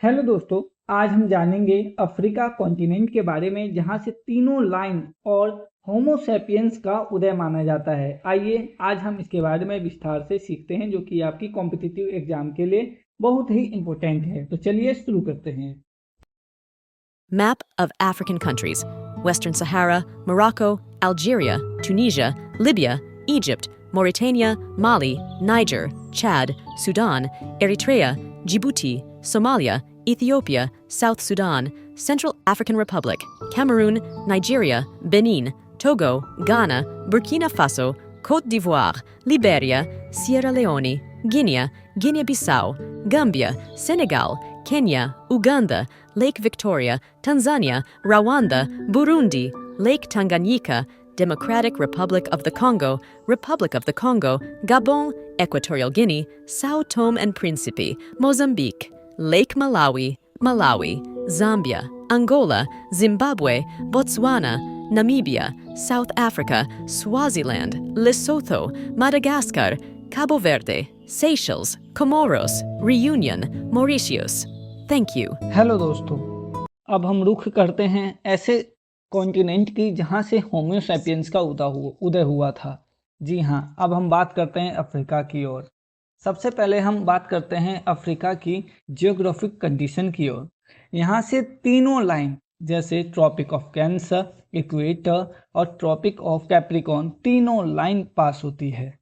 Hello दोस्तों, आज हम जानेंगे अफ्रीका कॉन्टिनेंट के बारे में जहां से तीनों लाइन और होमो सैपियंस का उदय माना जाता है। आइए आज हम इसके बारे में विस्तार से सीखते हैं, जो कि आपकी कॉम्पिटिटिव एग्जाम के लिए बहुत ही इम्पोर्टेंट है। तो चलिए शुरू करते हैं। Map of African countries: Western Sahara, Morocco, Algeria, Tunisia, Libya, Egypt, Mauritania, Mali, Niger, Chad, Sudan, Eritrea, Djibouti, Somalia, Ethiopia, South Sudan, Central African Republic, Cameroon, Nigeria, Benin, Togo, Ghana, Burkina Faso, Côte d'Ivoire, Liberia, Sierra Leone, Guinea, Guinea-Bissau, Gambia, Senegal, Kenya, Uganda, Lake Victoria, Tanzania, Rwanda, Burundi, Lake Tanganyika, Democratic Republic of the Congo, Gabon, Equatorial Guinea, Sao Tome and Principe, Mozambique, Lake Malawi, Zambia, Angola, Zimbabwe, Botswana, Namibia, South Africa, Swaziland, Lesotho, Madagascar, Cabo Verde, Seychelles, Comoros, Reunion, Mauritius. Thank you. Hello दोस्तों, अब हम रुख करते हैं ऐसे continent की जहां से होमो सैपियंस का उदय हुआ था। जी हाँ, अब हम बात करते हैं अफ्रीका की ओर। सबसे पहले हम बात करते हैं अफ्रीका की जियोग्राफिक कंडीशन की ओर। यहाँ से तीनों लाइन जैसे ट्रॉपिक ऑफ कैंसर, इक्वेटर और ट्रॉपिक ऑफ कैप्रिकॉर्न, तीनों लाइन पास होती है।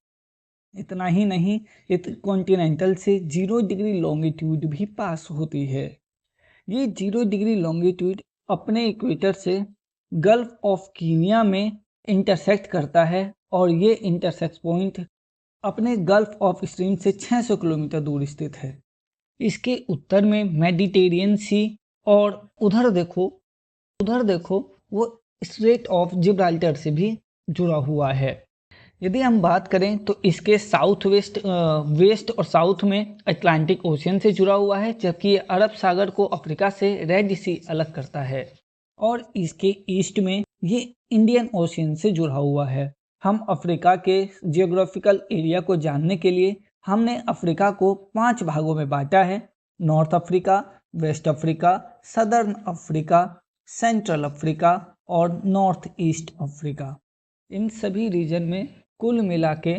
इतना ही नहीं, इस कॉन्टिनेंटल से 0 डिग्री लॉन्गिट्यूड भी पास होती है। ये 0 डिग्री लॉन्गिट्यूड अपने इक्वेटर से गल्फ ऑफ कीनिया में इंटरसेक्ट करता है और ये इंटरसेक्ट पॉइंट अपने गल्फ ऑफ स्ट्रीम से 600 किलोमीटर दूर स्थित है। इसके उत्तर में मेडिटेरियन सी और उधर देखो वो स्ट्रेट ऑफ जिब्राल्टर से भी जुड़ा हुआ है। यदि हम बात करें तो इसके वेस्ट और साउथ में अटलांटिक ओशियन से जुड़ा हुआ है, जबकि अरब सागर को अफ्रीका से रेड सी अलग करता है। और इसके ईस्ट में ये इंडियन ओशियन से जुड़ा हुआ है। हम अफ्रीका के जियोग्राफिकल एरिया को जानने के लिए हमने अफ्रीका को 5 भागों में बांटा है: north Africa, west Africa, southern Africa, central Africa और नॉर्थ ईस्ट अफ्रीका। इन सभी रीजन में कुल मिला के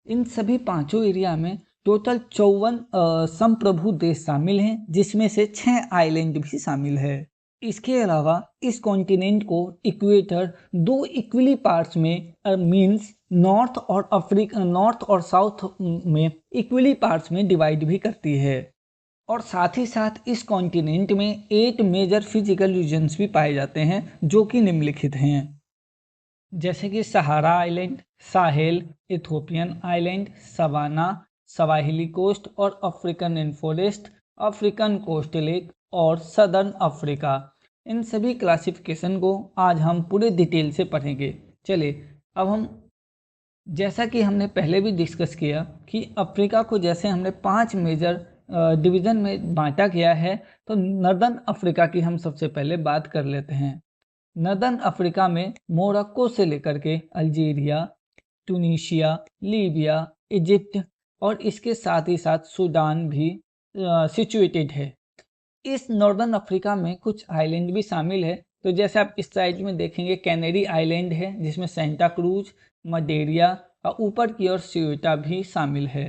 इन सभी पांचों एरिया में टोटल 54 संप्रभु देश शामिल हैं, जिसमें से 6 आइलैंड भी शामिल है। इसके अलावा इस कॉन्टिनेंट को इक्वेटर 2 इक्वली पार्ट्स में मींस नॉर्थ और साउथ में इक्वली पार्ट्स में डिवाइड भी करती है। और साथ ही साथ इस कॉन्टिनेंट में 8 मेजर फिजिकल रीजन्स भी पाए जाते हैं, जो कि निम्नलिखित हैं, जैसे कि Sahara island, Sahel, Ethiopian island, savanna, Swahili coast और African rain forest, African coast lake और सदर्न अफ्रीका। इन सभी क्लासिफिकेशन को आज हम पूरे डिटेल से पढ़ेंगे। चलिए, अब हम जैसा कि हमने पहले भी डिस्कस किया कि अफ्रीका को जैसे हमने 5 मेजर डिवीज़न में बांटा गया है, तो नॉर्दर्न अफ्रीका की हम सबसे पहले बात कर लेते हैं। नॉर्दर्न अफ्रीका में मोरक्को से लेकर के अल्जीरिया, ट्यूनीशिया, लीबिया, इजिप्ट और इसके साथ ही साथ सूडान भी सिचुएटेड है। इस नॉर्दर्न अफ्रीका में कुछ आइलैंड भी शामिल है। तो जैसे आप इस साइड में देखेंगे, कैनेरी आइलैंड है जिसमें सेंटा क्रूज, मडेरिया और ऊपर की ओर सियोटा भी शामिल है।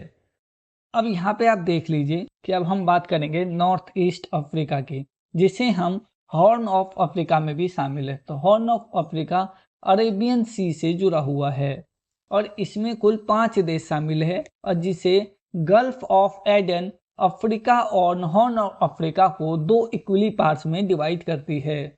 अब यहाँ पे आप देख लीजिए कि अब हम बात करेंगे नॉर्थ ईस्ट अफ्रीका की, जिसे हम हॉर्न ऑफ अफ्रीका में भी शामिल है। तो हॉर्न ऑफ अफ्रीका अरेबियन सी से जुड़ा हुआ है और इसमें कुल 5 देश शामिल है, और जिसे गल्फ ऑफ एडन अफ्रीका और हॉर्न ऑफ अफ्रीका को 2 इक्वली पार्ट्स में डिवाइड करती है।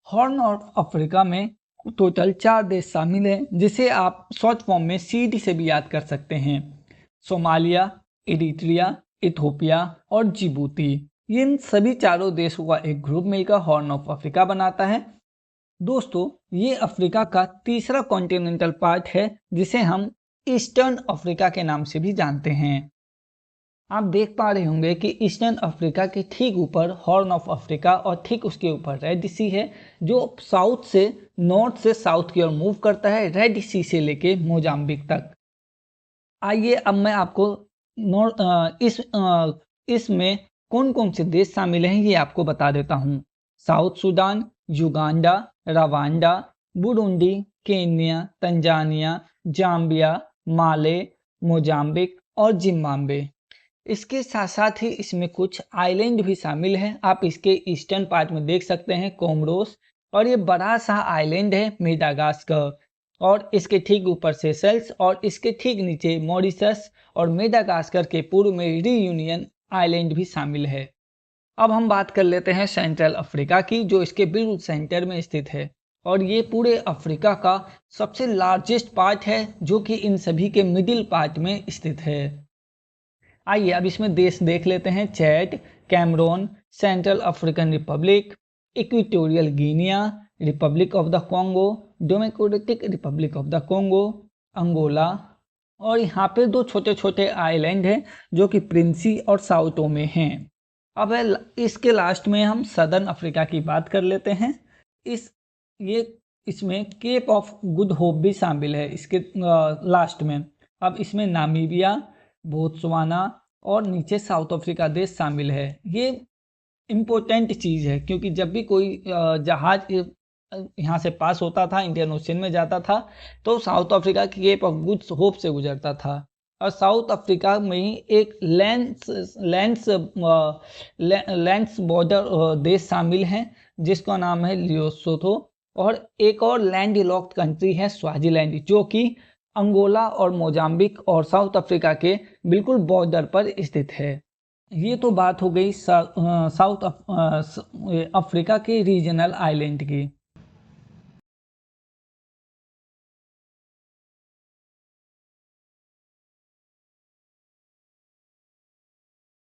हॉर्न ऑफ अफ्रीका में टोटल 4 देश शामिल हैं, जिसे आप शॉर्ट फॉर्म में सीडी से भी याद कर सकते हैं: सोमालिया, इरिट्रिया, इथोपिया और जिबूती। इन सभी चारों देशों का एक ग्रुप मिलकर हॉर्न ऑफ अफ्रीका बनाता है। दोस्तों, ये अफ्रीका का तीसरा कॉन्टिनेंटल पार्ट है, जिसे हम ईस्टर्न अफ्रीका के नाम से भी जानते हैं। आप देख पा रहे होंगे कि ईस्टर्न अफ्रीका के ठीक ऊपर हॉर्न ऑफ अफ्रीका और ठीक उसके ऊपर रेड सी है, जो नॉर्थ से साउथ की ओर मूव करता है, रेड सी से लेके मोजाम्बिक तक। आइए अब मैं आपको इसमें कौन कौन से देश शामिल हैं ये आपको बता देता हूँ। South Sudan, Uganda, Rwanda, Burundi, Kenya, Tanzania, Zambia, Mali, Mozambique और जिम्बाब्वे। इसके साथ साथ ही इसमें कुछ आइलैंड भी शामिल हैं। आप इसके ईस्टर्न पार्ट में देख सकते हैं कोमोरोस, और ये बड़ा सा आइलैंड है मेडागास्कर, और इसके ठीक ऊपर सेशल्स, और इसके ठीक नीचे मॉरिशस, और मेडागास्कर के पूर्व में रियूनियन आइलैंड भी शामिल है। अब हम बात कर लेते हैं सेंट्रल अफ्रीका की, जो इसके बिल्कुल सेंटर में स्थित है, और ये पूरे अफ्रीका का सबसे लार्जेस्ट पार्ट है, जो कि इन सभी के मिडिल पार्ट में स्थित है। आइए अब इसमें देश देख लेते हैं। Chad, Cameroon, Central African Republic, Equatorial Guinea, Republic of the Congo, Democratic Republic of the Congo, Angola, और यहाँ पे दो छोटे छोटे आइलैंड हैं जो कि प्रिंसी और साउटो में हैं। अब इसके लास्ट में हम सदर्न अफ्रीका की बात कर लेते हैं। इसमें केप ऑफ गुड होप भी शामिल है इसके लास्ट में। अब इसमें नामीबिया, बोत्सवाना और नीचे साउथ अफ्रीका देश शामिल है। ये इम्पोर्टेंट चीज़ है, क्योंकि जब भी कोई जहाज यहाँ से पास होता था, इंडियन ओशन में जाता था, तो साउथ अफ्रीका की केप ऑफ गुड होप से गुजरता था। और साउथ अफ्रीका में ही एक लैंड्स बॉर्डर देश शामिल हैं, जिसका नाम है लियोसोथो, और एक और लैंड लॉक्ड कंट्री है स्वाजीलैंड, जो कि अंगोला और मोजाम्बिक और साउथ अफ्रीका के बिल्कुल बॉर्डर पर स्थित है। ये तो बात हो गई साउथ अफ्रीका के रीजनल आइलैंड की।